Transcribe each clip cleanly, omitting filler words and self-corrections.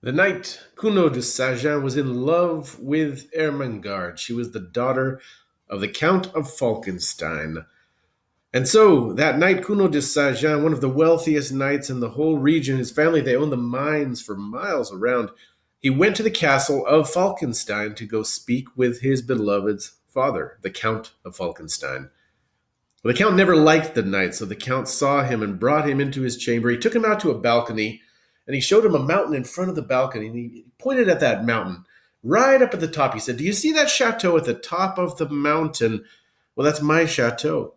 The night Cuno de Saint-Jean was in love with Ermengarde. She was the daughter of the Count of Falkenstein. And so that night, Cuno de Saint-Jean, one of the wealthiest knights in the whole region, his family, they owned the mines for miles around. He went to the castle of Falkenstein to go speak with his beloved's father, the Count of Falkenstein. Well, the Count never liked the knight, so the Count saw him and brought him into his chamber. He took him out to a balcony, and he showed him a mountain in front of the balcony, and he pointed at that mountain. Right up at the top, he said, "Do you see that chateau at the top of the mountain? Well, that's my chateau.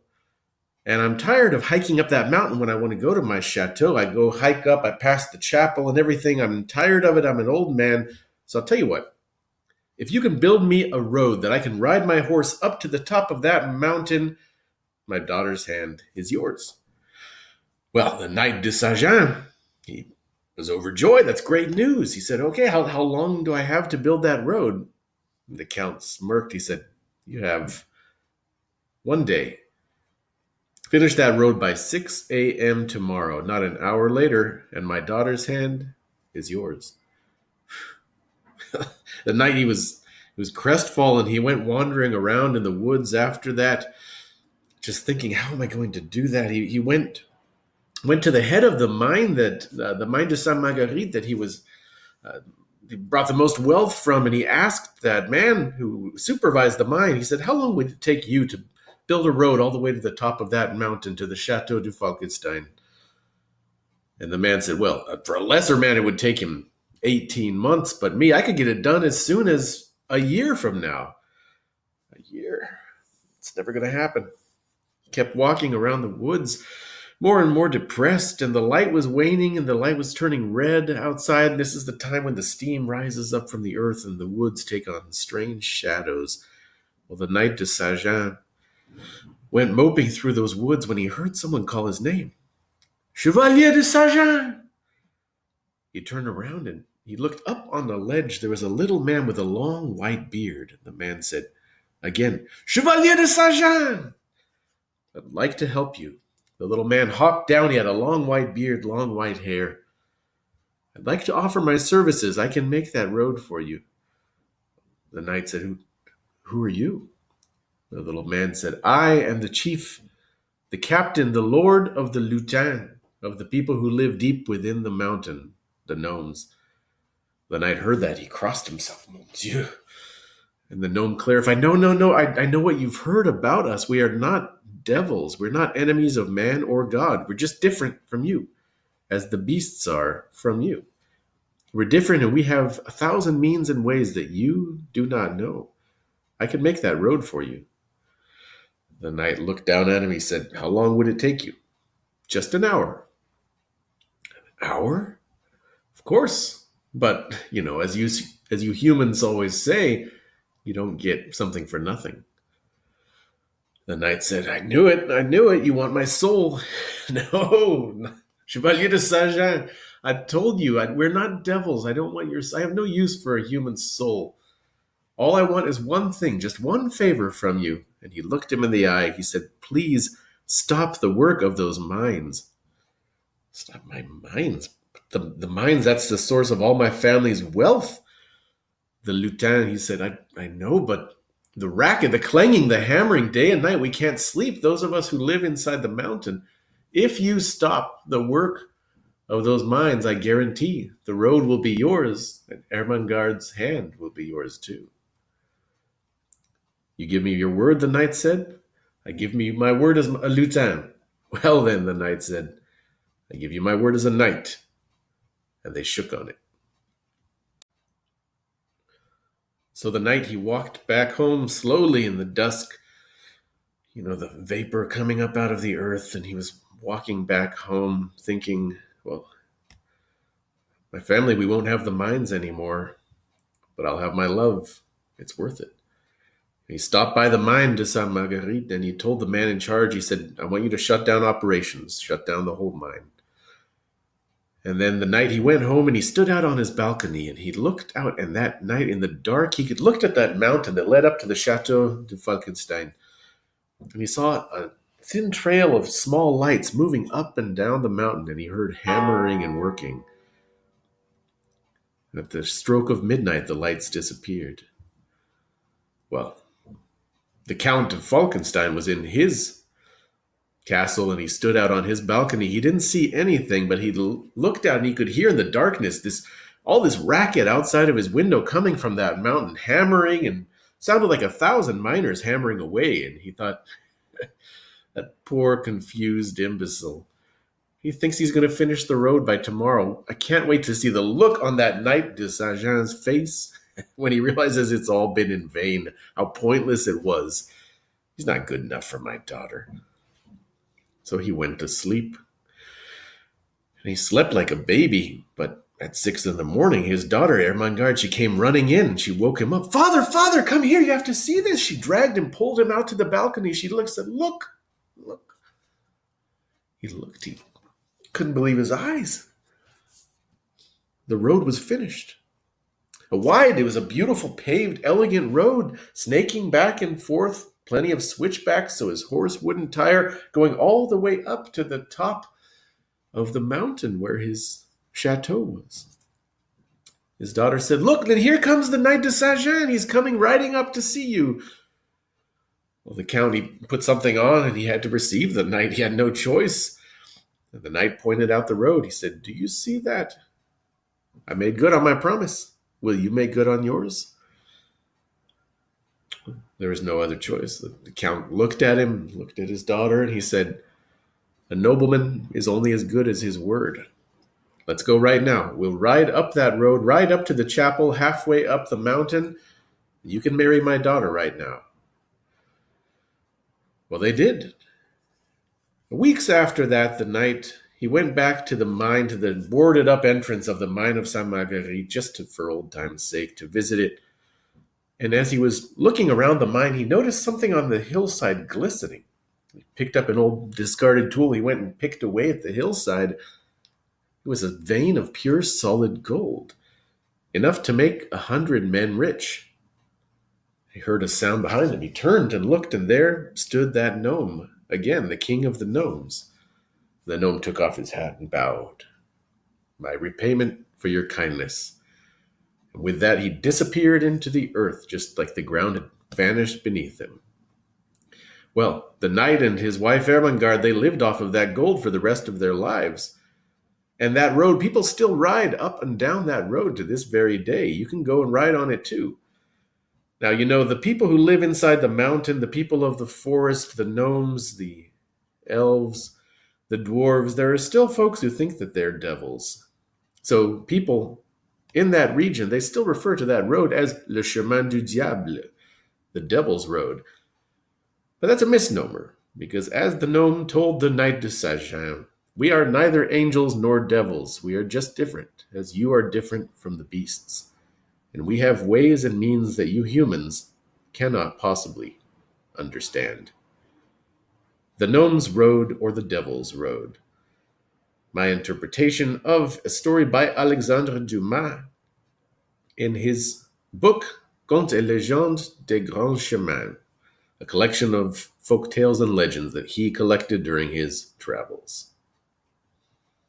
And I'm tired of hiking up that mountain when I want to go to my chateau. I go hike up, I pass the chapel and everything. I'm tired of it. I'm an old man. So I'll tell you what, if you can build me a road that I can ride my horse up to the top of that mountain, my daughter's hand is yours." Well, the Knight de Saint-Jean, he was overjoyed. That's great news. He said, "Okay, how long do I have to build that road?" The Count smirked. He said, "You have one day. Finish that road by 6 a.m. tomorrow, not an hour later, and my daughter's hand is yours." The night he was crestfallen. He went wandering around in the woods after that, just thinking, how am I going to do that? He went to the head of the mine, that the mine de Sainte Marguerite, that he brought the most wealth from, and he asked that man who supervised the mine, he said, "How long would it take you to build a road all the way to the top of that mountain to the Chateau du Falkenstein?" And the man said, "Well, for a lesser man, it would take him 18 months, but me, I could get it done as soon as a year from now." A year? It's never going to happen. He kept walking around the woods, more and more depressed, and the light was waning and the light was turning red outside. And this is the time when the steam rises up from the earth and the woods take on strange shadows. Well, the Knight de Saint-Jean went moping through those woods when he heard someone call his name. "Chevalier de Saint-Jean!" He turned around and he looked up on the ledge. There was a little man with a long white beard. The man said again, "Chevalier de Saint-Jean! I'd like to help you." The little man hopped down. He had a long white beard, long white hair. "I'd like to offer my services. I can make that road for you." The knight said, Who are you?" The little man said, "I am the chief, the captain, the lord of the lutins, of the people who live deep within the mountain, the gnomes." The knight heard that. He crossed himself. "Mon Dieu." And the gnome clarified, No. I know what you've heard about us. We are not devils. We're not enemies of man or God. We're just different from you, as the beasts are from you. We're different, and we have 1,000 means and ways that you do not know. I can make that road for you." The knight looked down at him. He said, "How long would it take you?" "Just an hour." "An hour? Of course. But, as you humans always say, you don't get something for nothing." The knight said, I knew it. You want my soul." "No, Chevalier de Saint-Jean, I told you, we're not devils. I have no use for a human soul. All I want is one thing, just one favor from you." And he looked him in the eye. He said, "Please stop the work of those mines." "Stop my mines? The mines, that's the source of all my family's wealth." The lutin, he said, I know, but the racket, the clanging, the hammering day and night, we can't sleep, those of us who live inside the mountain. If you stop the work of those mines, I guarantee the road will be yours, and Ermengarde's hand will be yours too." "You give me your word," the knight said. "I give me my word as a lutin." "Well then," the knight said, "I give you my word as a knight." And they shook on it. So the night he walked back home slowly in the dusk, the vapor coming up out of the earth, and he was walking back home thinking, well, my family, we won't have the mines anymore, but I'll have my love. It's worth it. He stopped by the mine de Sainte Marguerite, and he told the man in charge, he said, "I want you to shut down operations, shut down the whole mine." And then the night he went home and he stood out on his balcony and he looked out, and that night in the dark, he looked at that mountain that led up to the Chateau de Falkenstein. And he saw a thin trail of small lights moving up and down the mountain, and he heard hammering and working. At the stroke of midnight, the lights disappeared. Well, the Count of Falkenstein was in his castle and he stood out on his balcony. He didn't see anything, but he looked out and he could hear in the darkness all this racket outside of his window coming from that mountain, hammering, and sounded like 1,000 miners hammering away. And he thought, that poor confused imbecile. He thinks he's going to finish the road by tomorrow. I can't wait to see the look on that Knight de Saint-Jean's face when he realizes it's all been in vain, how pointless it was. He's not good enough for my daughter. So he went to sleep. And he slept like a baby, but at 6 a.m, his daughter, Ermengarde, she came running in. She woke him up. Father, father, come here. You have to see this. She dragged him, pulled him out to the balcony. She said, look. He looked. He couldn't believe his eyes. The road was finished. It was a beautiful, paved, elegant road, snaking back and forth, plenty of switchbacks so his horse wouldn't tire, going all the way up to the top of the mountain where his chateau was. His daughter said, look, then here comes the Knight de Saint-Jean. He's coming riding up to see you. Well, the Count, he put something on and he had to receive the knight. He had no choice. And the knight pointed out the road. He said, do you see that? I made good on my promise. Will you make good on yours? There was no other choice. The Count looked at him, looked at his daughter, and he said, a nobleman is only as good as his word. Let's go right now. We'll ride up that road, ride up to the chapel, halfway up the mountain. You can marry my daughter right now. Well, they did. Weeks after that, the knight, he went back to the mine, to the boarded up entrance of the mine of Sainte Marguerite, for old time's sake, to visit it. And as he was looking around the mine, he noticed something on the hillside glistening. He picked up an old discarded tool. He went and picked away at the hillside. It was a vein of pure solid gold, enough to make 100 men rich. He heard a sound behind him. He turned and looked, and there stood that gnome, again, the king of the gnomes. The gnome took off his hat and bowed. My repayment for your kindness. And with that, he disappeared into the earth, just like the ground had vanished beneath him. Well, the knight and his wife Ermengarde, they lived off of that gold for the rest of their lives. And that road, people still ride up and down that road to this very day. You can go and ride on it too. Now, the people who live inside the mountain, the people of the forest, the gnomes, the elves, the dwarves, there are still folks who think that they're devils. So people in that region, they still refer to that road as le chemin du diable, the devil's road. But that's a misnomer, because as the gnome told the Knight de Saint-Jean, we are neither angels nor devils. We are just different, as you are different from the beasts. And we have ways and means that you humans cannot possibly understand. The Gnome's Road or the Devil's Road. My interpretation of a story by Alexandre Dumas in his book Contes et légendes des grands chemins, a collection of folk tales and legends that he collected during his travels.